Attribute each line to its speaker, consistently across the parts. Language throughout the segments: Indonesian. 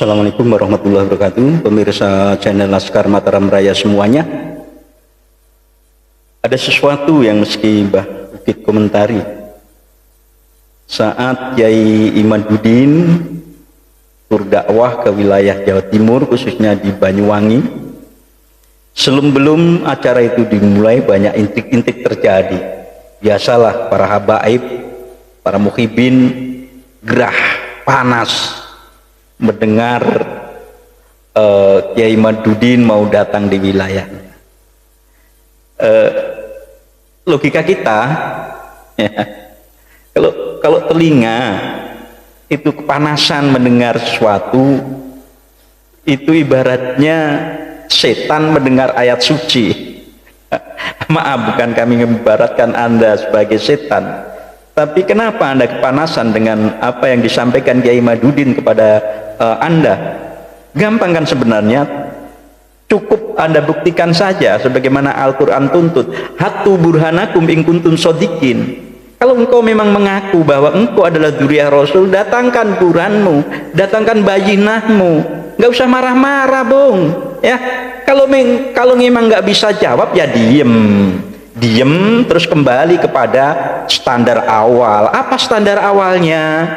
Speaker 1: Assalamualaikum warahmatullahi wabarakatuh. Pemirsa channel Laskar Mataram Raya semuanya, ada sesuatu yang mesti Mbah Bukit komentari. Saat Kiai Imaduddin berdakwah ke wilayah Jawa Timur, khususnya di Banyuwangi, sebelum acara itu dimulai banyak intik-intik terjadi. Biasalah para habaib, para muhibin gerah, panas mendengar Kiai Imaduddin mau datang di wilayah. Logika kita, ya, kalau telinga itu kepanasan mendengar sesuatu, itu ibaratnya setan mendengar ayat suci. Maaf, bukan kami mengibaratkan Anda sebagai setan, tapi kenapa Anda kepanasan dengan apa yang disampaikan Kiai Imaduddin kepada Anda? Gampang kan sebenarnya, cukup Anda buktikan saja sebagaimana Al-Quran tuntut, hatu burhanakum in kuntum shodiqin. Kalau engkau memang mengaku bahwa engkau adalah dzurriyyah Rasul, datangkan burhanmu, datangkan bayinahmu. Nggak usah marah-marah, Bung. Ya, kalau memang nggak bisa jawab, ya diem terus kembali kepada standar awal. Apa standar awalnya?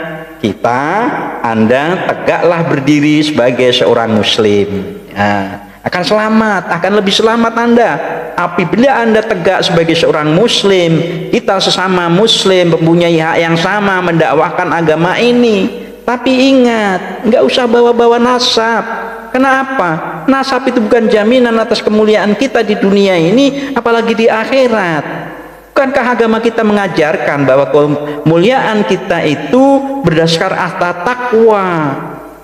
Speaker 1: Anda tegaklah berdiri sebagai seorang muslim. Nah, akan selamat, akan lebih selamat Anda apabila Anda tegak sebagai seorang muslim. Kita sesama muslim mempunyai hak yang sama mendakwahkan agama ini. Tapi ingat, nggak usah bawa-bawa nasab. Kenapa? Nasab itu bukan jaminan atas kemuliaan kita di dunia ini, apalagi di akhirat. Bukankah agama kita mengajarkan bahwa kemuliaan kita itu berdasar atas takwa?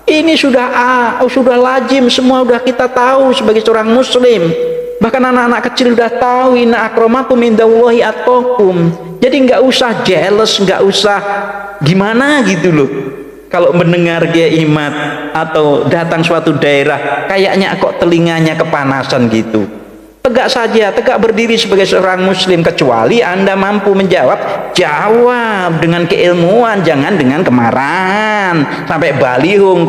Speaker 1: Ini sudah lazim, semua sudah kita tahu sebagai seorang muslim. Bahkan anak-anak kecil sudah tahu, inna akramakum indallahi atqakum. Jadi nggak usah jealous, nggak usah gimana gitu loh. Kalau mendengar Kiai Imad atau datang suatu daerah, kayaknya kok telinganya kepanasan gitu. Tegak saja, tegak berdiri sebagai seorang muslim. Kecuali Anda mampu menjawab, jawab dengan keilmuan, jangan dengan kemarahan sampai baliho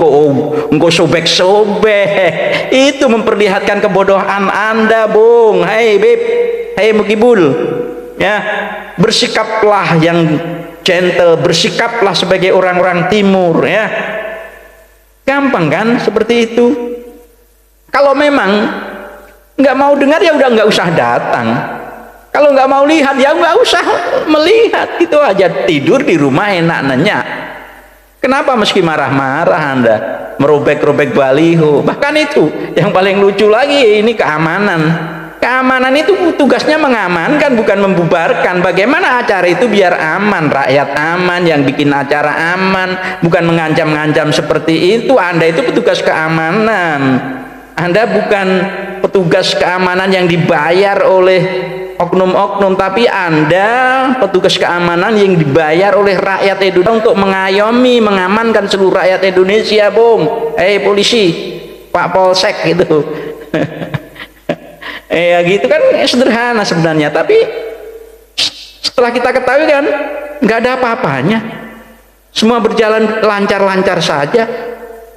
Speaker 1: engkau sobek-sobek. Itu memperlihatkan kebodohan Anda, Bung. Hai Beb, hai Mukibul, ya, bersikaplah yang gentle, bersikaplah sebagai orang-orang timur, ya. Gampang kan seperti itu. Kalau memang nggak mau dengar, ya udah nggak usah datang. Kalau nggak mau lihat, ya nggak usah melihat. Itu aja, tidur di rumah enak nyenyak. Kenapa mesti marah-marah Anda, merobek-robek baliho? Bahkan itu yang paling lucu lagi, ini keamanan. Keamanan itu tugasnya mengamankan, bukan membubarkan. Bagaimana acara itu biar aman, rakyat aman, yang bikin acara aman, bukan mengancam-ngancam seperti itu. Anda itu petugas keamanan. Anda bukan petugas keamanan yang dibayar oleh oknum-oknum, tapi Anda petugas keamanan yang dibayar oleh rakyat Indonesia untuk mengayomi, mengamankan seluruh rakyat Indonesia, Bung. Polisi, Pak Polsek gitu. Ya gitu kan, sederhana sebenarnya, tapi setelah kita ketahui kan nggak ada apa-apanya, semua berjalan lancar-lancar saja,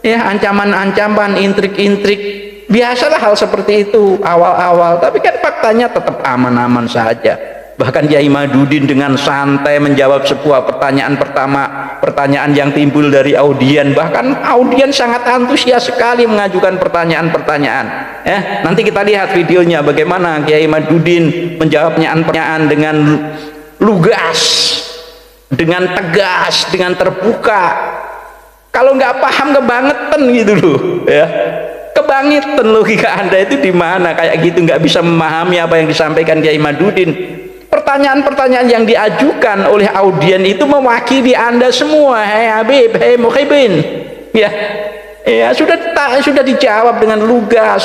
Speaker 1: ya. Ancaman-ancaman, intrik-intrik, biasalah hal seperti itu awal-awal, tapi kan faktanya tetap aman-aman saja. Bahkan Kiai Imaduddin dengan santai menjawab sebuah pertanyaan yang timbul dari audien. Bahkan audien sangat antusias sekali mengajukan pertanyaan-pertanyaan. Nanti kita lihat videonya bagaimana Kiai Imaduddin menjawab pertanyaan dengan lugas, dengan tegas, dengan terbuka. Kalau nggak paham, kebangetan gitu loh, ya. Kebangetan logika Anda itu di mana? Kayak gitu nggak bisa memahami apa yang disampaikan Kiai Imaduddin. Pertanyaan-pertanyaan yang diajukan oleh audien itu mewakili Anda semua. Hei Habib, hei Mukhibin, ya, sudah dijawab dengan lugas,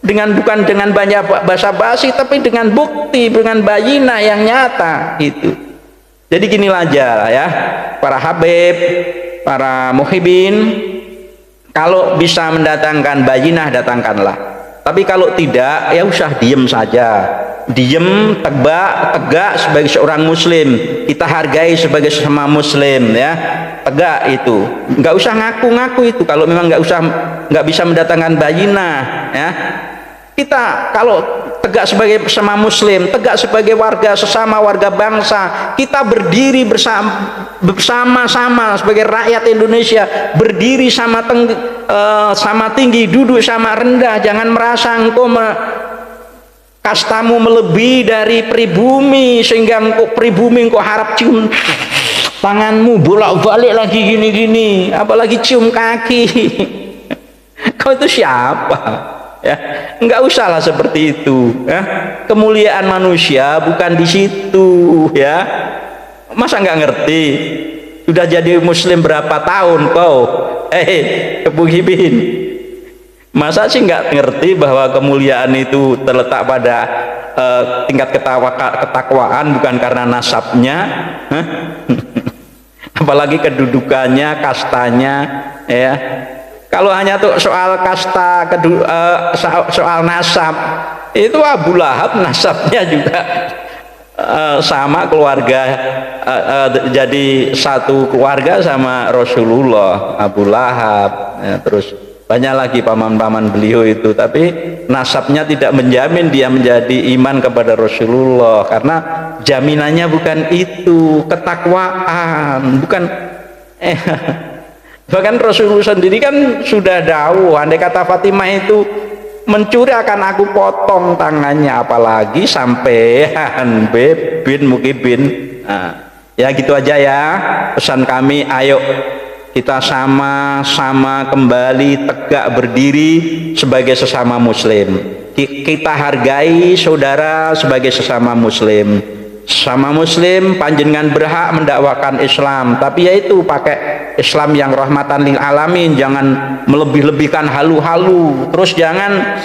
Speaker 1: bukan dengan banyak basa-basi, tapi dengan bukti, dengan bayinah yang nyata itu. Jadi ginilah aja ya, para Habib, para Mukhibin, kalau bisa mendatangkan bayinah, datangkanlah. Tapi kalau tidak, ya usah diem saja. diem, tegak sebagai seorang muslim. Kita hargai sebagai sesama muslim, ya. Tegak itu, nggak usah ngaku-ngaku itu. Kalau memang nggak bisa mendatangkan bayinah, ya. Kita kalau tegak sebagai sesama muslim, tegak sebagai sesama warga bangsa, kita berdiri bersama-sama sebagai rakyat Indonesia, berdiri sama tinggi, duduk sama rendah. Jangan merasa engkau kastamu melebihi dari pribumi sehingga pribumi engkau harap cium tanganmu bolak-balik lagi gini-gini, apalagi cium kaki. Kau itu siapa? Ya, enggak usahlah seperti itu, ya. Kemuliaan manusia bukan di situ, ya. Masa enggak ngerti? Sudah jadi muslim berapa tahun kau? Bung Hibin, masa sih nggak ngerti bahwa kemuliaan itu terletak pada tingkat ketakwaan, bukan karena nasabnya, apalagi kedudukannya, kastanya, ya. Kalau hanya tuh soal kasta, soal nasab, itu Abu Lahab nasabnya juga sama keluarga, jadi satu keluarga sama Rasulullah, Abu Lahab, ya. Terus banyak lagi paman-paman beliau itu, tapi nasabnya tidak menjamin dia menjadi iman kepada Rasulullah, karena jaminannya bukan itu, ketakwaan, bukan. Bahkan Rasulullah sendiri kan sudah tahu, andai kata Fatimah itu mencuri akan aku potong tangannya, apalagi sampean bin Mukibin. Nah, ya gitu aja ya pesan kami. Ayo kita sama-sama kembali tegak berdiri sebagai sesama muslim. Kita hargai saudara sebagai sesama muslim. Sama muslim panjenengan berhak mendakwakan Islam, tapi yaitu pakai Islam yang rahmatan lil alamin. Jangan melebih-lebihkan halu-halu. Terus jangan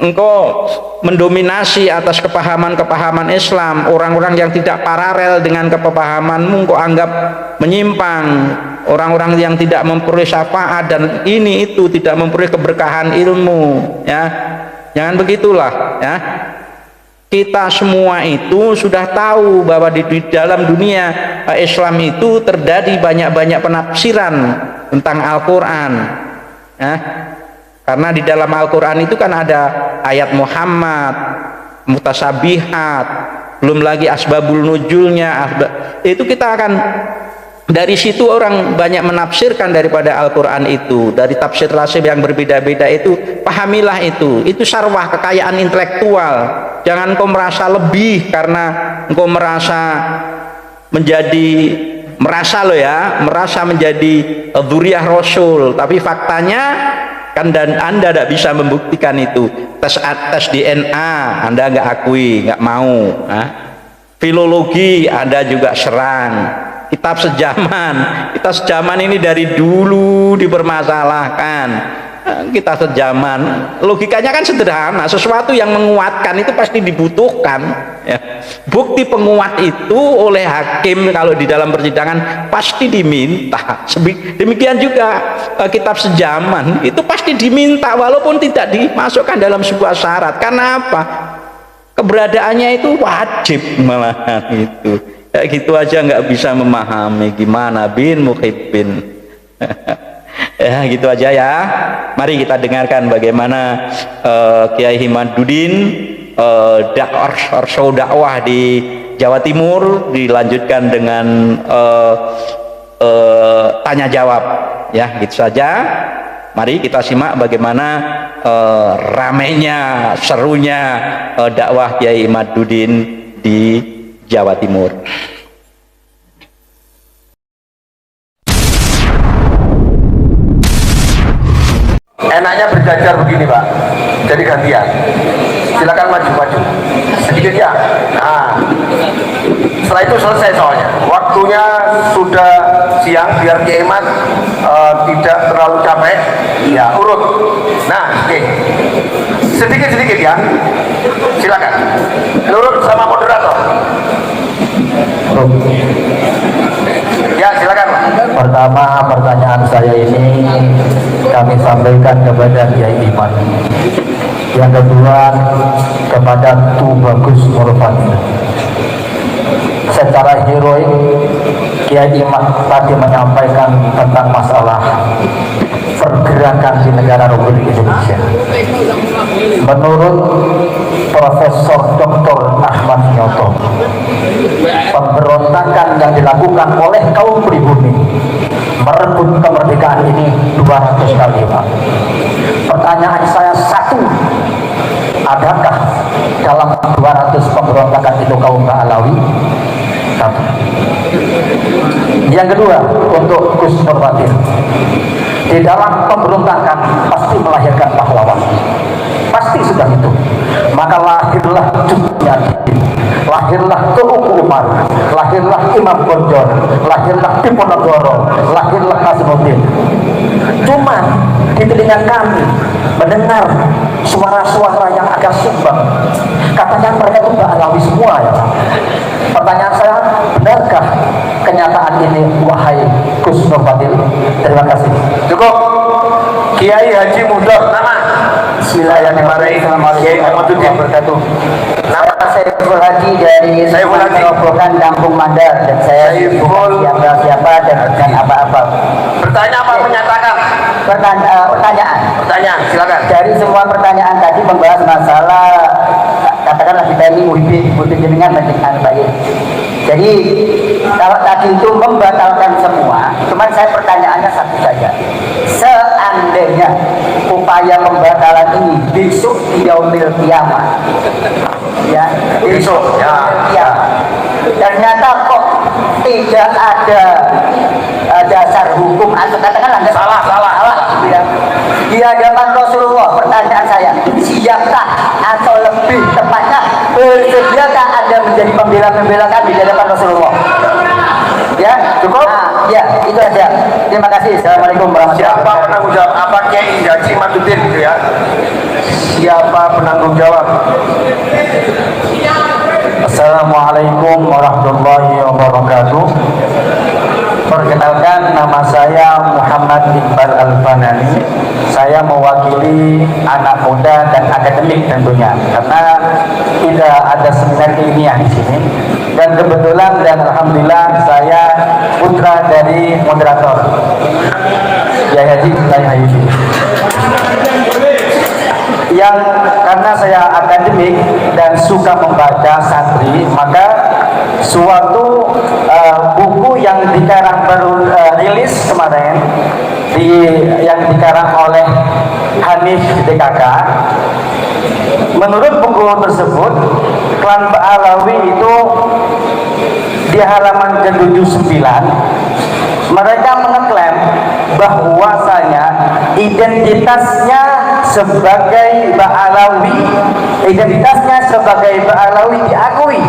Speaker 1: engkau mendominasi atas kepahaman-kepahaman Islam. Orang-orang yang tidak paralel dengan kepahamanmu engkau anggap menyimpang. Orang-orang yang tidak memperoleh syafaat dan ini itu tidak memperoleh keberkahan ilmu, ya. Jangan begitulah, ya. Kita semua itu sudah tahu bahwa di dalam dunia Islam itu terjadi banyak-banyak penafsiran tentang Al-Quran, ya. Karena di dalam Al-Quran itu kan ada ayat Muhammad, mutasabihat, belum lagi asbabul nuzulnya. Itu kita akan dari situ orang banyak menafsirkan daripada Al-Quran itu, dari tafsir-tafsir yang berbeda-beda itu. Pahamilah itu sarwah kekayaan intelektual. Jangan kau merasa lebih karena engkau merasa menjadi dzurriyyah Rasul, tapi faktanya kan dan Anda tidak bisa membuktikan itu. Tes DNA Anda nggak akui, nggak mau. Filologi Anda juga serang. Kitab sejaman ini dari dulu dipermasalahkan. Kita sejaman, logikanya kan sederhana, sesuatu yang menguatkan itu pasti dibutuhkan, ya. Bukti penguat itu oleh hakim kalau di dalam persidangan pasti diminta. Demikian juga kitab sejaman itu pasti diminta walaupun tidak dimasukkan dalam sebuah syarat. Karena apa? Keberadaannya itu wajib malahan itu. Ya gitu aja nggak bisa memahami, gimana bin Muhibbin. Ya gitu aja ya. Mari kita dengarkan bagaimana Kiai Himaduddin dakwah di Jawa Timur, dilanjutkan dengan tanya jawab, ya gitu saja. Mari kita simak bagaimana ramainya, serunya dakwah Kiai Himaduddin di Jawa Timur.
Speaker 2: Enaknya berjajar begini Pak, jadi gantian. Silakan maju-maju sedikit ya. Nah, setelah itu selesai soalnya. Waktunya sudah siang biar Kiai Mat tidak terlalu capek. Ya urut. Nah, oke. Sedikit-sedikit ya. Silakan. Urut sama moderator. Ya silakan Pak.
Speaker 3: Pertama pertanyaan saya ini kami sampaikan kepada Kiai Iman. Yang kedua kepada Tu Bagus Murfani. Secara heroik Kiai Iman tadi menyampaikan tentang masalah pergerakan di negara Republik Indonesia. Menurut Profesor Dr. Ahmad Nyoto, pemberontakan yang dilakukan oleh kaum pribumi merebut kemerdekaan ini 200 kali, Pak. Pertanyaan saya satu, adakah dalam 200 pemberontakan itu kaum Alawi? Satu. Yang kedua, untuk Gus Nurbatin, di dalam pemberontakan pasti melahirkan pahlawan, pasti sudah itu. Maka lahirlah Cutnyadin, lahirlah Tuku Umar, lahirlah Imam Bonjol, lahirlah Diponegoro, lahirlah Kasmuddin. Cuma di telinga kami mendengar suara-suara yang agak sumbang, katanya mereka itu Mbak Alawi semua, ya. Pertanyaan saya, benarkah kenyataan ini, wahai Gus Nurbatin? Terima kasih.
Speaker 2: Cukup. Kiai Haji Mudah, nama Bismillahirrahmanirrahim. Kiai Muhammaduddin.
Speaker 3: Nama saya Saiful Haji dari Robokan Kampung Mandar, dan saya siapa dan bukan apa-apa.
Speaker 2: Bertanya apa menyatakan?
Speaker 3: Pertanyaan,
Speaker 2: silakan.
Speaker 3: dari semua pertanyaan tadi membahas masalah, katakanlah kita ini muhibin jenengan dengan baik. Jadi kalau tadi itu membatalkan semua, cuman saya pertanyaannya satu saja. Seandainya upaya pembatalan ini besok di yaumil kiamat, ya besok ya, ternyata kok tidak ada dasar hukum atau katakanlah salah ya. Di hadapan Rasulullah, pertanyaan saya, siapkah atau lebih tepatnya bersediakah Anda menjadi pembela kami di hadapan Rasulullah? Ya, cukup? Ya, itu aja. Terima kasih. Assalamualaikum warahmatullahi wabarakatuh.
Speaker 2: Siapa penanggung jawab? Apa Kiai Haji Muhammaduddin gitu ya? Siapa penanggung jawab?
Speaker 3: Assalamualaikum warahmatullahi wabarakatuh. Perkenalkan, nama saya Muhammad Iqbal Al-Fanani. Saya mewakili anak muda dan akademik tentunya, karena tidak ada seminar ilmiah di sini. Dan kebetulan dan alhamdulillah saya putra dari moderator Kiai Haji Hayuddin. Yang karena saya akademik dan suka membaca santri, maka suatu buku yang dikarang baru rilis kemarin yang dikarang oleh Hanif DKK. Menurut buku tersebut, klan Alawi itu di halaman ke-79 mereka mengeklaim bahwasanya identitasnya sebagai Ba'alawi, diakui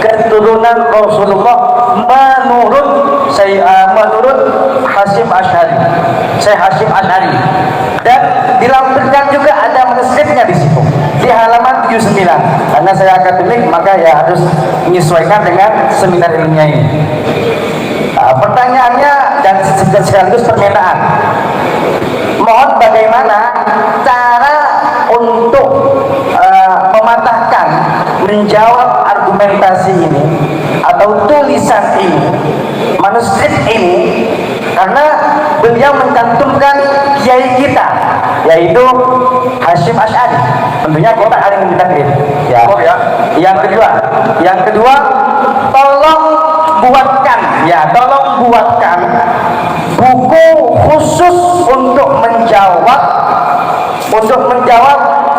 Speaker 3: keturunan Rasulullah menurut Hasyim Asy'ari, Syekh Hasyim Asy'ari, dan dilampirkan juga ada manuskripnya di situ di halaman 79. Karena saya akademik, maka ya harus menyesuaikan dengan seminar ilmiah ini. Pertanyaannya dan sekaligus permintaan, mohon bagaimana cara untuk mematahkan, menjawab argumentasi ini atau tulisan ini, manuskrip ini, karena beliau mencantumkan kiai kita yaitu Hasyim Asy'ari, tentunya kota Alim Takdir ya. Yang kedua tolong buatkan buku khusus untuk menjawab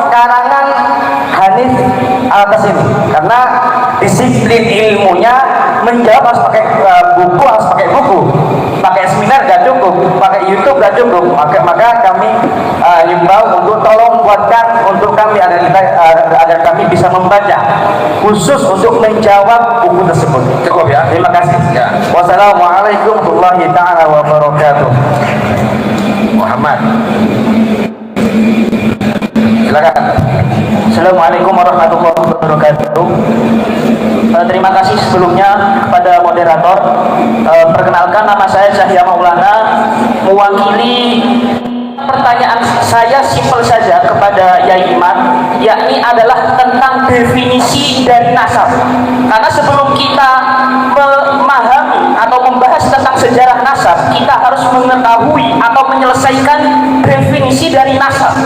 Speaker 3: karangan Hanif atas ini, karena disiplin ilmunya menjawab harus pakai buku, pakai seminar gak cukup, pakai YouTube gak cukup, maka kami himbau untuk tolong buatkan untuk kami agar kami bisa membaca khusus untuk menjawab buku tersebut.
Speaker 2: Cukup ya.
Speaker 3: Terima kasih.
Speaker 2: Ya.
Speaker 3: Wassalamualaikum warahmatullahi taala wabarakatuh.
Speaker 2: Muhammad, silakan.
Speaker 3: Assalamualaikum warahmatullahi wabarakatuh. Terima kasih sebelumnya kepada moderator. Perkenalkan, nama saya Cahya Maulana, mewakili
Speaker 4: Pertanyaan saya simpel saja kepada Yai Iman, yakni adalah tentang definisi dari nasab. Karena sebelum kita memahami atau membahas tentang sejarah nasab, kita harus mengetahui atau menyelesaikan definisi dari nasab.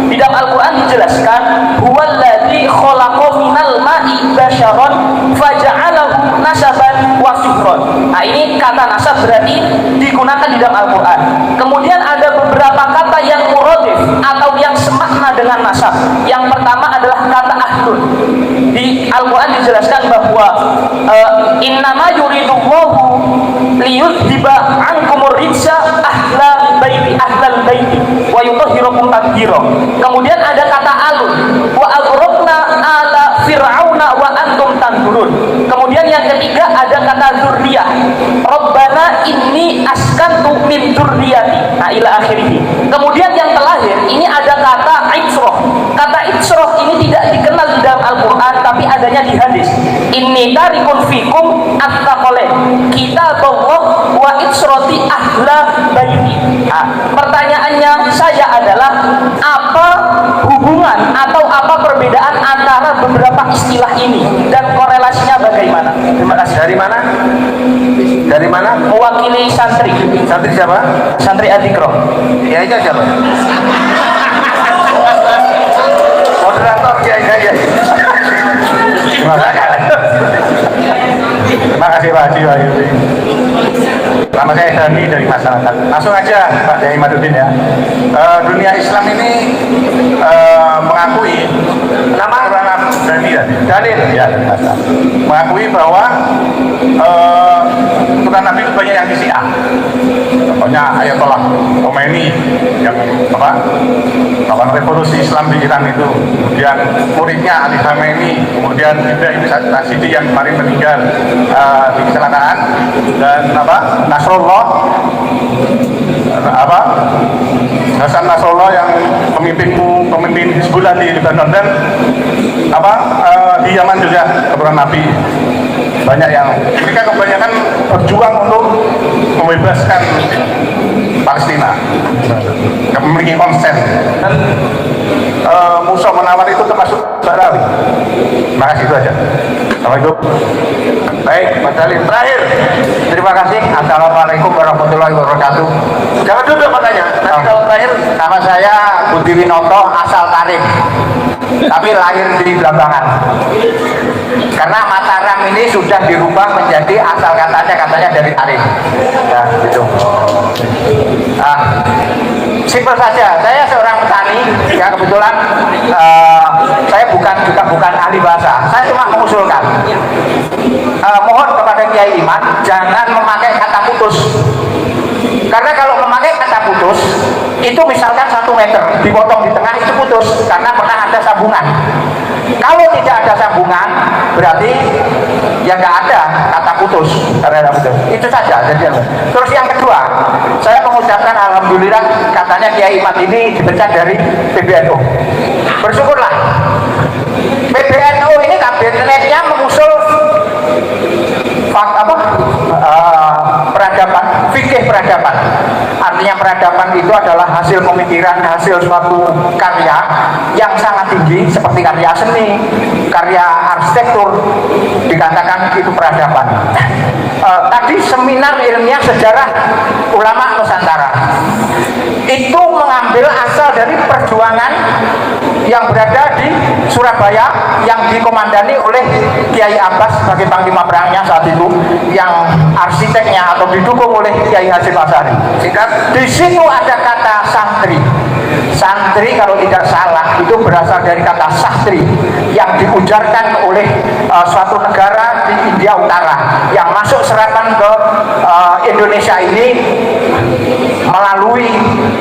Speaker 4: Di dalam Al-Quran dijelaskan, huwallazi khalaqa minal ma'i basyaron faja'alahu nasaban wa sihron. Nah, ini kata nasab berarti digunakan di dalam Al-Quran. Kemudian ada beberapa kata yang muradif atau yang semakna dengan nasab. Yang pertama adalah kata ahlun. Di Al-Quran dijelaskan bahwa innama yuridullahu liyudhiba ankumur rijsa ahlal baiti wa yutahhirakum tadhhira. Kemudian ada kata alun, wa aghraqna ala fir'auna wa antum tanzurun. Kemudian yang ketiga ada kata dzurriyyah, rabbana inni askantu min dzurriyyati, nah ila akhirih. Kemudian yang terakhir ini ada kata itsroh. Kata itsroh ini tidak dikenal di dalam Al-Quran, tapi adanya di hadis. Inni tarikun fikum at-taqalain kitaballah wa itsroti ahla baiti. Nah, pertanyaannya saya adalah apa hubungan atau apa perbedaan antara beberapa istilah ini dan korelasinya bagaimana?
Speaker 2: Terima kasih. Dari mana? Dari mana?
Speaker 4: Mewakili santri.
Speaker 2: Santri siapa?
Speaker 4: Santri Adikro.
Speaker 2: Ya itu siapa? Moderator ya. Terima kasih. Terima kasih Pak Haji Wahyudi. Nama saya Dani dari masyarakat. Langsung aja Pak Yai Madudin ya. Dunia Islam ini mengakui nama Dani ya, mengakui bahwa Tuhan Nabi itu banyak yang di Syiah. Contohnya Ayatollah Khomeini yang melakukan revolusi Islam di Iran itu, kemudian muridnya Ali Khamenei, kemudian juga ini Nasidi yang kemarin meninggal di kecelakaan, dan Nasrullah Hasan Nasrullah yang pemimpin Hizbullah di Lebanon, dan di Yaman juga keturunan Nabi. Banyak yang mereka kebanyakan berjuang untuk membebaskan Palestina, memiliki konsen, dan musuh menawar itu termasuk Barawi. Terima kasih, itu aja. Assalamualaikum. Baik, Mas Salim terakhir.
Speaker 3: Terima kasih. Assalamualaikum warahmatullahi wabarakatuh.
Speaker 2: Jangan duduk makanya. Nanti kalau terakhir,
Speaker 3: Nama saya Budi Winoto, asal Tarim, tapi lahir di Blambangan. Karena Mataram ini sudah dirubah menjadi asal katanya dari Tarim. Ya, gitu. Simpel saja. Saya seorang petani. Ya, kebetulan saya bukan ahli bahasa. Saya cuma mengusulkan. Mohon kepada Kiai Iman jangan memakai kata putus. Karena kalau memakai kata putus, itu misalkan 1 meter dipotong di tengah, itu putus karena pernah ada sambungan. Kalau tidak ada sambungan, berarti ya nggak ada kata putus. Karena ada putus. Itu saja. Terus yang kedua, saya mengucapkan alhamdulillah katanya Kiai Iman ini dipecat dari PBNU. Bersyukurlah. PBNU ini kabinetnya mengusul peradaban, fikih peradaban. Artinya peradaban itu adalah hasil pemikiran, hasil suatu karya yang sangat tinggi seperti karya seni, karya arsitektur, dikatakan itu peradaban. Tadi seminar ilmiah sejarah ulama Nusantara itu mengambil asal dari perjuangan yang berada di Surabaya yang dikomandani oleh Kiai Abbas sebagai panglima perangnya saat itu, yang arsiteknya atau didukung oleh Kiai Hasyim Asy'ari. Di situ ada kata santri. Santri kalau tidak salah itu berasal dari kata sastri yang diujarkan oleh suatu negara di India Utara yang masuk serapan ke Indonesia ini melalui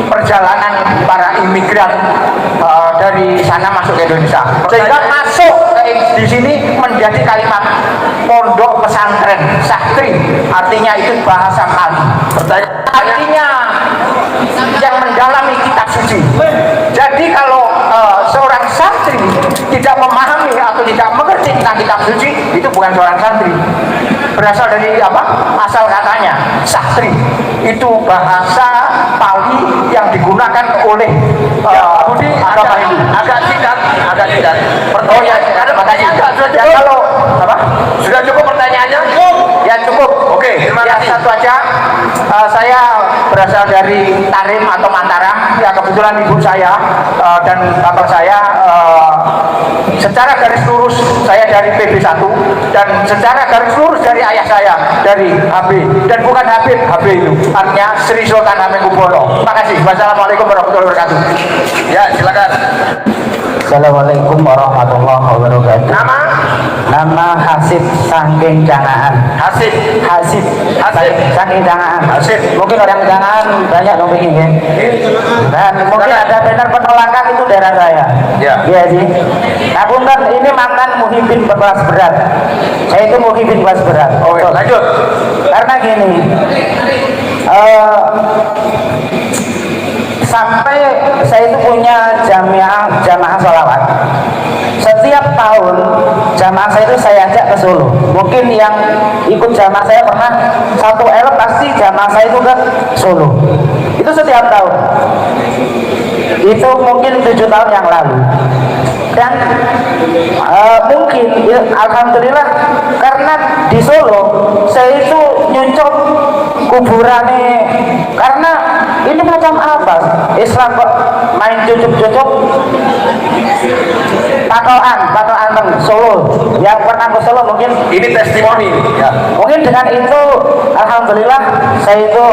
Speaker 3: perjalanan para imigran dari sana masuk ke Indonesia, sehingga masuk di sini menjadi kalimat pondok pesantren sastri, artinya itu bahasa Pali, artinya yang mendalami kitab suci. Jadi kalau seorang santri tidak memahami atau tidak mengerti tentang kitab suci, itu bukan seorang santri.
Speaker 5: berasal dari apa? Asal katanya Sahtri itu bahasa Pali yang digunakan oleh
Speaker 2: Budi
Speaker 5: agama
Speaker 2: agak,
Speaker 5: Hindu.
Speaker 2: agak tidak.
Speaker 5: Oh ya,
Speaker 2: Ada pertanyaan nggak? Sudah
Speaker 5: ya,
Speaker 2: cukup?
Speaker 5: kalau apa?
Speaker 2: Sudah cukup pertanyaannya?
Speaker 5: Ya cukup.
Speaker 2: Oke, terima
Speaker 5: Ya,
Speaker 2: kasih.
Speaker 5: satu aja. Saya berasal dari Tarim atau Mataram. Ya kebetulan ibu saya dan bapak saya secara garis lurus saya dari PB1 dan secara garis lurus dari ayah saya dari HB dan bukan Habib, HB itu artinya Sri Sultan Hamengkubuwono. Terima kasih. Wassalamualaikum warahmatullahi wabarakatuh.
Speaker 2: Ya, silakan.
Speaker 3: Assalamualaikum warahmatullahi wabarakatuh. Nama Hasib Sangking Jangaan.
Speaker 2: Hasib.
Speaker 3: Hasib Sangking Jangaan.
Speaker 2: Hasib.
Speaker 3: Mungkin orang Jangaan banyak dong begini ya. Dan mungkin ada banner penolakan itu daerah saya.
Speaker 2: Ya.
Speaker 3: Iya sih. Nah, punten ini mantan muhibin kelas berat. Saya itu muhibin kelas berat.
Speaker 2: Oke, lanjut.
Speaker 3: Karena gini, sampai saya itu punya jamaah sholawat. Setiap tahun jamaah saya itu saya ajak ke Solo. Mungkin yang ikut jamaah saya pernah satu elok pasti jamaah saya itu ke Solo. Itu setiap tahun. Itu mungkin 7 tahun yang lalu. Dan mungkin ya, alhamdulillah karena di Solo saya itu nyuncuk kuburannya karena ini macam apa Islam kok main cucuk-cucuk patokan Solo yang pernah ke Solo mungkin
Speaker 2: Ini testimoni. Ya.
Speaker 3: mungkin dengan itu alhamdulillah saya itu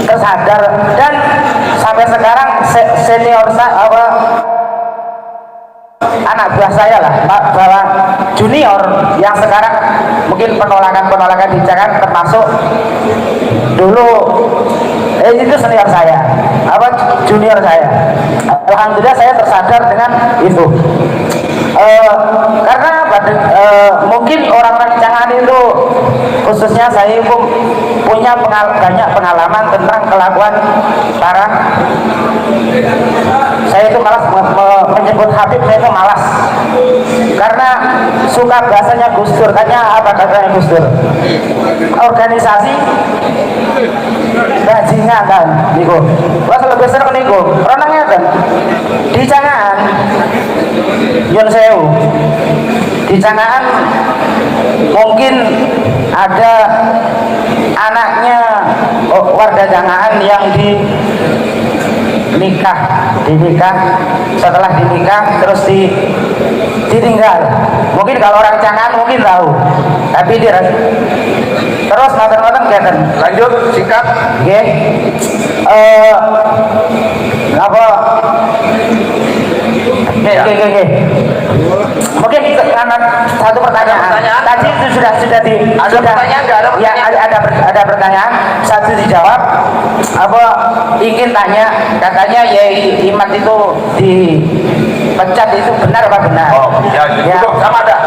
Speaker 3: tersadar dan sampai sekarang senior saya anak buah saya lah bahwa junior yang sekarang mungkin penolakan di Jakarta termasuk dulu itu senior saya junior saya. Alhamdulillah saya tersadar dengan itu karena mungkin orang-orang Jangan itu khususnya saya punya banyak pengalaman tentang kelakuan para saya itu malas menyebut Habib, saya itu malas karena suka bahasanya Gus Dur. Katanya apa katanya Gus Dur? Organisasi bajingan kan niku. Wes lebih sering niku. Renangnya kan di Jangan Yun Sewu. Di Jangan mungkin ada anaknya warga Jangan yang dinikah setelah dinikah terus ditinggal. Mungkin kalau orang Jangan mungkin tahu, tapi dia terus nonton kelihatan.
Speaker 2: Lanjut, singkat.
Speaker 3: Oke. Apa? Oke. Mungkin karena satu pertanyaan. Tadi itu sudah
Speaker 2: Ada pertanyaan nggak?
Speaker 3: Ya, ada pertanyaan. Satu dijawab. Apa ingin tanya? Katanya ya Imat itu dipecat itu benar apa benar?
Speaker 2: Oh, ya, cukup sama ada.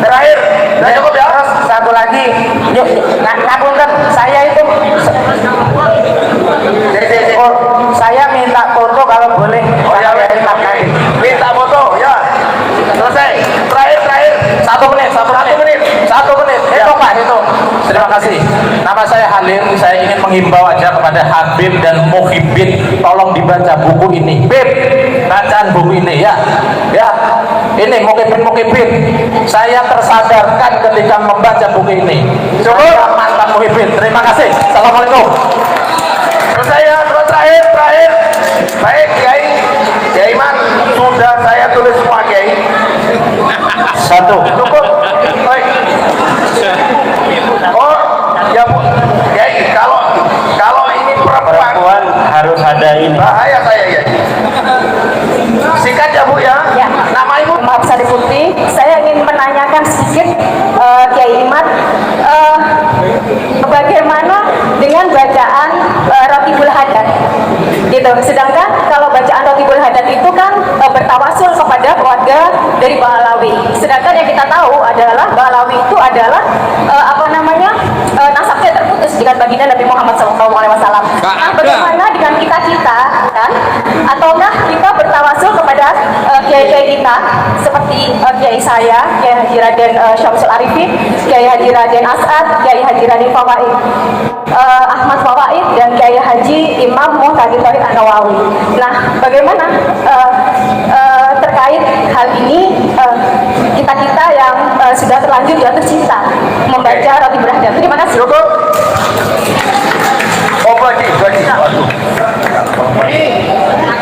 Speaker 2: Terakhir,
Speaker 3: Dan
Speaker 2: cukup ya.
Speaker 3: terus satu lagi, ngapunten saya itu saya minta foto kalau boleh.
Speaker 2: Oh ya, minta foto ya. Selesai. Terakhir.
Speaker 4: 1 menit.
Speaker 2: Ya.
Speaker 4: Itu Pak, itu. Terima kasih. Nama saya Halim. Saya ingin menghimbau aja kepada Habib dan Muhibin, tolong dibaca buku ini. Bib, bacaan buku ini ya. Ya. Ini Muhibin. Saya tersadarkan ketika membaca buku ini. Saya mantan Muhibin. Terima kasih. Assalamualaikum.
Speaker 2: Selesai ya. Terakhir. Baik, Kiai Iman sudah saya tulis semua Kiai.
Speaker 3: 1.
Speaker 2: Cukup. Baik. Oh, ya Bu. Kiai, kalau ini perempuan
Speaker 3: harus ada ini.
Speaker 2: bahaya saya ya. Singkat ya Bu ya.
Speaker 6: Ya.
Speaker 2: Nama Ibu?
Speaker 6: Maaf Sari Putri, saya ingin menanyakan sedikit Kiai Imat, bagaimana dengan bacaan Rotibul Hadat gitu. Sedangkan kalau bacaan Rotibul Hadat itu kan bertawasul kepada keluarga dari Bang Alawi. Sedangkan yang kita tahu adalah Bang Alawi itu adalah nasabnya terputus dengan baginda Nabi Muhammad SAW. Nah, bagaimana dengan kita kan? Ataukah kita bertawasul kepada kiai-kiai kita seperti kiai saya, Kiai Haji Raden Syamsul Arifin, Kiai Haji Raden As'ad, Kiai Haji Raden Fawaid Ahmad Fawaid, dan Kiai Haji Imam Muhtadi Thohir An-Nawawi. Nah, bagaimana terkait hal ini kita yang sudah terlanjur jatuh cinta membaca Rotibul Hadat? Terima kasih.
Speaker 2: Cukup. Oh, bagi.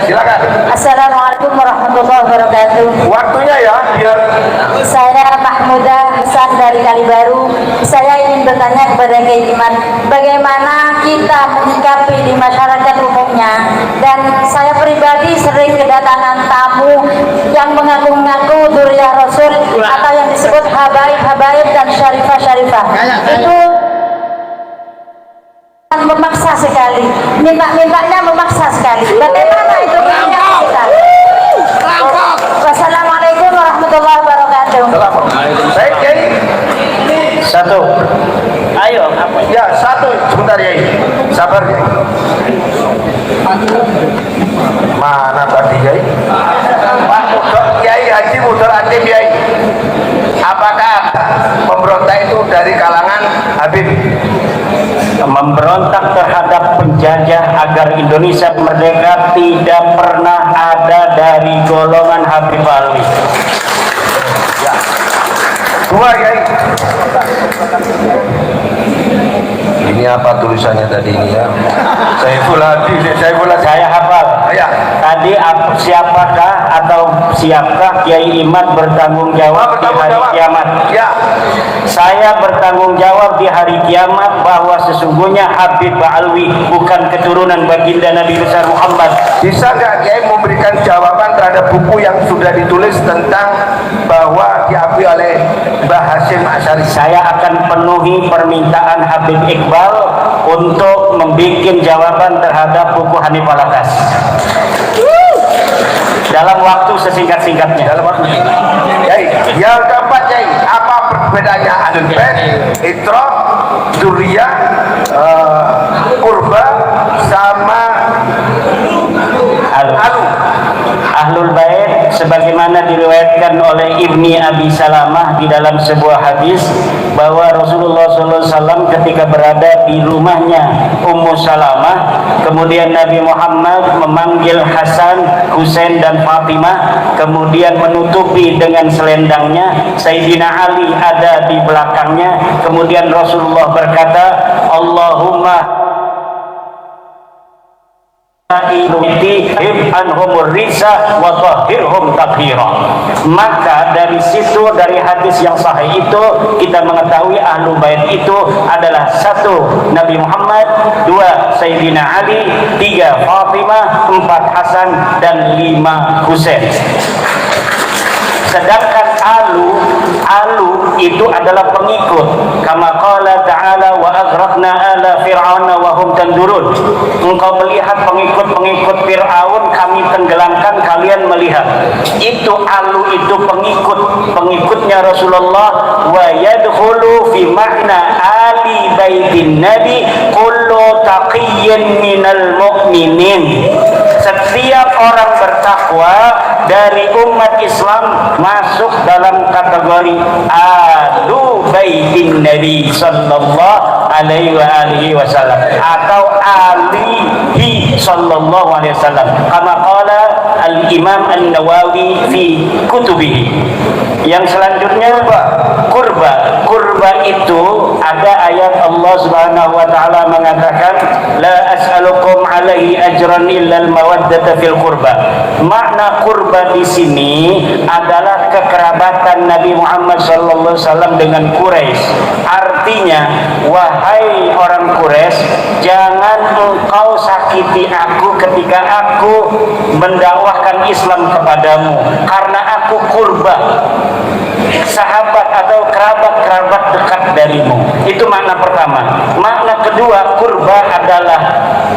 Speaker 2: Silakan.
Speaker 3: Assalamualaikum warahmatullahi wabarakatuh.
Speaker 2: Waktunya ya, biar
Speaker 3: Saya Mahmudah Hasan dari Kalibaru. Saya ingin bertanya kepada Kiai Iman, bagaimana kita menyikapi di masyarakat umumnya, dan saya pribadi sering kedatangan tamu yang mengaku-ngaku dzurriyyah Rasul atau yang disebut habaib dan syarifah. Itu memaksa sekali, mintanya memaksa sekali. Bagaimana itu kita? Wassalamualaikum warahmatullahi wabarakatuh.
Speaker 2: baik, Kiai.
Speaker 5: Satu. Ayo.
Speaker 2: Ya, satu. Sebentar, Kiai. Sabar, Kiai. Mana tadi, Kiai? Pak Mudok, Kiai Haji Mudor Atim, Kiai. Apakah pemberontak itu dari kalangan Habib?
Speaker 5: Memberontak terhadap penjajah agar Indonesia merdeka tidak pernah ada dari golongan Habib Alwi.
Speaker 2: Ya. Dua, Kiai. Ini apa tulisannya tadi ini ya?
Speaker 5: Saya hafal.
Speaker 2: Ya.
Speaker 5: Tadi siapakah atau siapkah Kiai Imad bertanggung jawab di hari kiamat?
Speaker 2: Ya.
Speaker 5: Saya bertanggung jawab di hari kiamat bahwa sesungguhnya Habib Alwi bukan keturunan baginda Nabi besar Muhammad.
Speaker 2: Bisa nggak Kiai memberikan jawaban terhadap buku yang sudah ditulis tentang bahwa diakui oleh Mbah Hasyim Asy'ari?
Speaker 5: Saya akan penuhi permintaan Habib Iqbal untuk membuat jawaban terhadap buku Hanif Alatas dalam waktu sesingkat-singkatnya.
Speaker 2: Dalam waktu ini. Kiai, yang keempat, Kiai, apa perbedaannya Ahlul Bait, Itraq, Dzurriyyah, Qurba sama Alu?
Speaker 5: Ahlul Bait sebagaimana diriwayatkan oleh Ibni Abi Salamah di dalam sebuah hadis bahwa Rasulullah SAW ketika berada di rumahnya Ummu Salamah, kemudian Nabi Muhammad memanggil Hasan, Husain dan Fatimah, kemudian menutupi dengan selendangnya. Sayyidina Ali ada di belakangnya, kemudian Rasulullah berkata, Allahumma maka dari situ, dari hadis yang sahih itu kita mengetahui Ahlul Bait itu adalah satu Nabi Muhammad, dua Sayyidina Ali, tiga Fatimah, empat Hasan dan lima Husain. Sedangkan alu itu adalah pengikut. Kama qala ta'ala wa aghraqna ala fir'auna wa hum tanzurun. Engkau melihat pengikut-pengikut Fir'aun, kami tenggelamkan, kalian melihat. Itu alu, itu pengikutnya Rasulullah. Wa yadkhulu fi ma'na ali baitin nabi kullu taqiyyin minal mu'minin. Setiap orang bertakwa dari umat Islam masuk dalam kategori ahlu baitin Nabi sallallahu alaihi wasallam atau alihi sallallahu alaihi wasallam. Kama qala al-Imam An-Nawawi fi kutubihi. Yang selanjutnya kurba. Kurba itu ada ayat Allah Subhanahu wa taala mengatakan la as'alukum alaihi ajran illa al-mawaddata fil qurba. Makna kurba di sini adalah kekerabatan Nabi Muhammad sallallahu alaihi wasallam dengan Quraisy. Artinya, wahai orang Quraisy, jangan engkau sakiti aku ketika aku mendakwahkan Islam kepadamu, karena aku kurba, sahabat atau kerabat dekat darimu. Itu makna pertama. Makna kedua, kurba adalah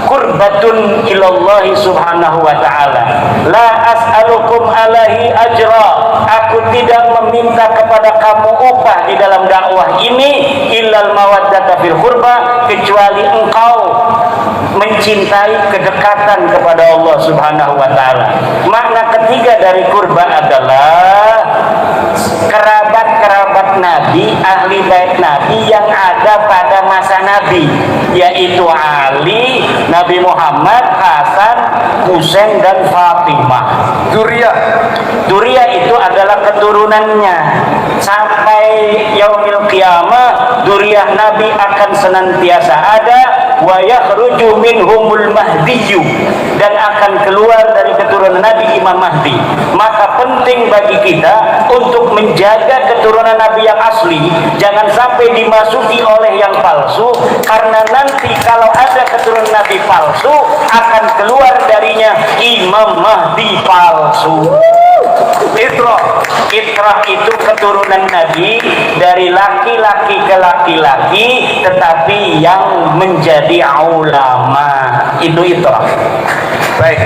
Speaker 5: kurbatun ilallahi subhanahu wa ta'ala. La as'alukum alaihi ajra. Aku tidak meminta kepada kamu upah di dalam dakwah ini illal mawaddata fil kurba, kecuali engkau
Speaker 7: mencintai kedekatan kepada Allah Subhanahu wa taala. Makna ketiga dari kurba adalah kerabat-kerabat Nabi, ahli bait Nabi yang ada pada masa Nabi, yaitu Ali, Nabi Muhammad, Hasan, Husain dan Fatimah. Duriyah itu adalah keturunannya. Sampai yaumil qiyamah duriyah Nabi akan senantiasa ada, wa yakhruju minhumul mahdiyyu, dan akan keluar dari keturunan Nabi Imam Mahdi. Maka penting bagi kita untuk menjaga keturunan Nabi yang asli, jangan sampai dimasuki oleh yang palsu, karena nanti kalau ada keturunan Nabi palsu akan keluar darinya Imam Mahdi palsu. Itrah itu keturunan Nabi dari laki-laki ke laki-laki, tetapi yang menjadi ulama, itu itrah.
Speaker 2: Baik.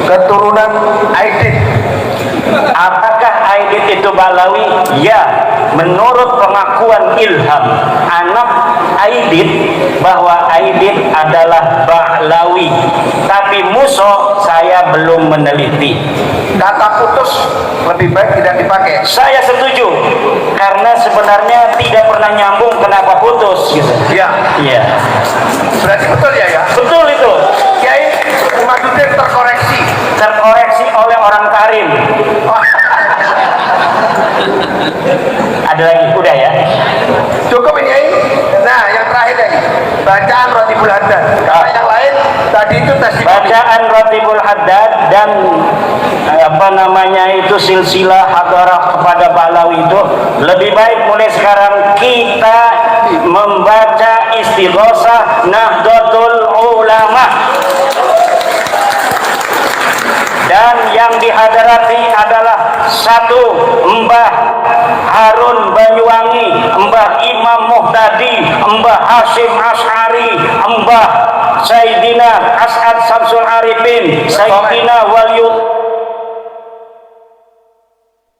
Speaker 2: Keturunan Aidit.
Speaker 7: Apakah Aidit itu Balawi? Ya, menurut pengakuan Ilham, anak Aidit, bahwa Aidit adalah Balawi. Tapi Muso saya belum meneliti.
Speaker 2: Kata putus lebih baik tidak dipakai.
Speaker 7: Saya setuju, karena sebenarnya tidak pernah nyambung kenapa putus gitu.
Speaker 2: Iya.
Speaker 7: Iya.
Speaker 2: Berarti betul ya ya?
Speaker 7: Betul itu.
Speaker 2: Kiai Umaduddin
Speaker 7: Terkoreksi oleh orang Karim. Ada lagi? Udah ya?
Speaker 2: Cukup ini Kiai. Nah, yang terakhir ini bacaan Ratibul Haddad. Karena yang lain tadi itu testimoni.
Speaker 7: Bacaan Ratibul Haddad dan itu silsilah hadarah kepada Balawi itu lebih baik mulai sekarang kita membaca Istighosah Nahdlatul Ulama, dan yang dihadarati adalah satu Mbah Harun Banyuwangi, Mbah Imam Muhtadi, Mbah Hashim Asy'ari, Mbah Sayyidina As'ad Samsul Arifin, Sayyidina Waliullah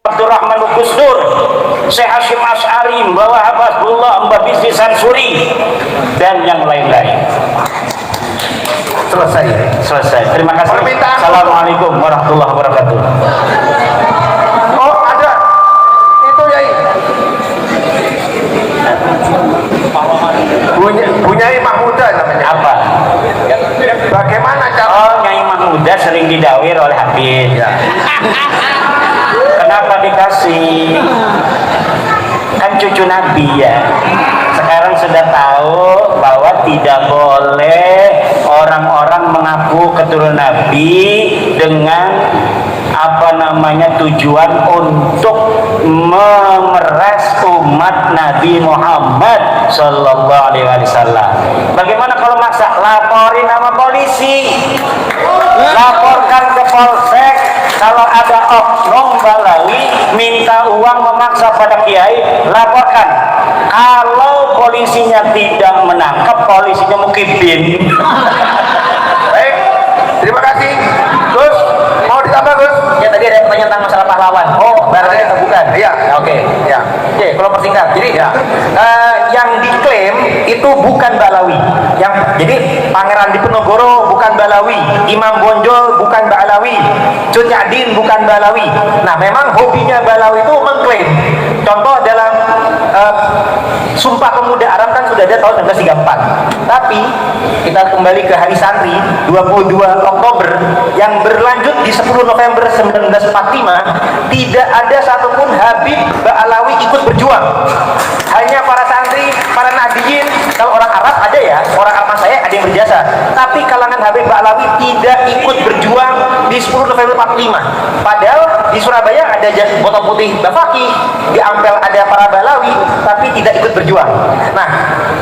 Speaker 7: Abdurrahman Gusdur, Syekh Hashim Asy'ari, Mbah Wahab Hasbullah, Mbah Bisri Sansuri, dan yang lain-lain. Selesai. Terima kasih. Assalamualaikum warahmatullahi wabarakatuh.
Speaker 2: Oh, ada. Itu Yai. Bunyai Mahmuda namanya.
Speaker 7: Apa?
Speaker 2: Bagaimana cara?
Speaker 7: Oh, Nyai Mahmuda sering didawir oleh Habib.
Speaker 2: Ya.
Speaker 7: Kenapa dikasih? Kan cucu Nabi ya. Sekarang sudah tahu bahwa tidak boleh orang-orang mengaku keturunan Nabi dengan tujuan untuk memeras umat Nabi Muhammad Sallallahu Alaihi Wasallam. Bagaimana kalau maksa? Laporin sama polisi, laporkan ke polsek. Kalau ada oknum Balawi minta uang memaksa pada kiai, laporkan. Kalau polisinya tidak menangkap, polisinya mukibin.
Speaker 2: Baik, terima kasih. Gus, mau ditambah Gus?
Speaker 4: Ya tadi ada pertanyaan tentang masalah pahlawan. Oh, barangnya atau bukan?
Speaker 2: Iya.
Speaker 4: Oke.
Speaker 2: Ya.
Speaker 4: Oke, kalau persingkat. Jadi yang diklaim itu bukan Balawi. Jadi Pangeran Diponegoro bukan Balawi, Imam Bonjol bukan Balawi, Cut Nyak bukan Balawi. Nah, memang hobinya Balawi itu mengklaim. Contoh dalam Sumpah Pemuda Arab kan sudah ada tahun 1934. Tapi kita kembali ke Hari Santri 22 Oktober yang berlanjut di 10 November 1945, tidak ada satupun Habib Ba'alawi ikut berjuang. Hanya para santri, para nadiyin. Kalau orang Arab ada ya, orang Arab saya ada yang berjasa. Tapi kalangan Habib Ba'alawi tidak ikut berjuang di 10 November 45. Padahal di Surabaya ada botol putih Bafaki, di Ampel ada para Balawi, tapi tidak ikut berjuang. Nah,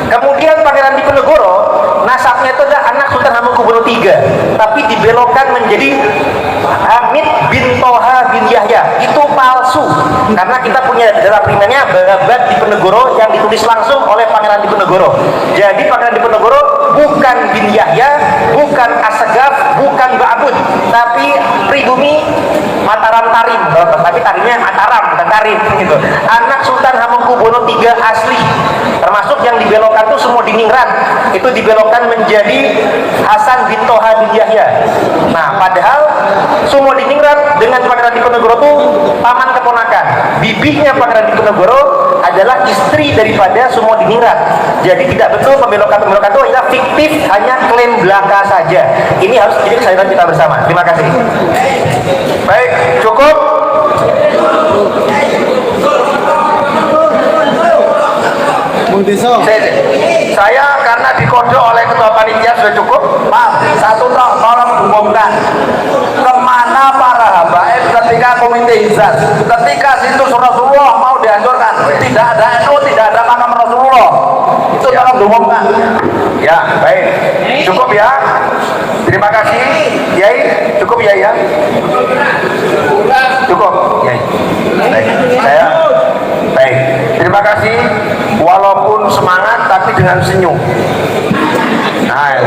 Speaker 4: kemudian Pangeran Diponegoro nasabnya itu adalah anak Sultan Hamengkubuwono III, tapi dibelokkan menjadi Hamid bin Toha bin Yahya. Itu palsu, karena kita punya darah primanya Babat Diponegoro yang ditulis langsung oleh Pangeran Diponegoro. Jadi Pangeran Diponegoro bukan bin Yahya, bukan Assegaf, bukan Ba'bud, tapi pribumi mata
Speaker 5: Mataram Tarim, tapi tarimnya Mataram bukan Tarim gitu. Anak Sultan Hamengkubuwono III asli, termasuk yang dibelokkan tuh semua diningrat, itu dibelokkan menjadi Hasan bin Toha bin Yahya. Nah, padahal semua diningrat dengan Pangeran Diponegoro tuh paman keponakan. Bibihnya Pangeran Diponegoro adalah istri daripada semua diningrat. Jadi tidak betul pembelokan itu hanya fiktif, hanya klaim belaka saja. Ini harus jadi kesadaran kita bersama. Terima kasih.
Speaker 2: Baik, cukup. Saya karena dikodok oleh ketua panitia sudah cukup. Maaf, satu tak tolong umumkan kemana para habaib ketika komite hizat, ketika situs Rasulullah mau dihancurkan, tidak ada NU, tidak ada makam Rasulullah, itu tolong diumumkan. Ya, baik, cukup ya. Terima kasih, Yai. Cukup ya, ya. Cukup, Yai. Baik, saya. Baik, terima kasih. Walaupun semangat tapi dengan senyum. Nah,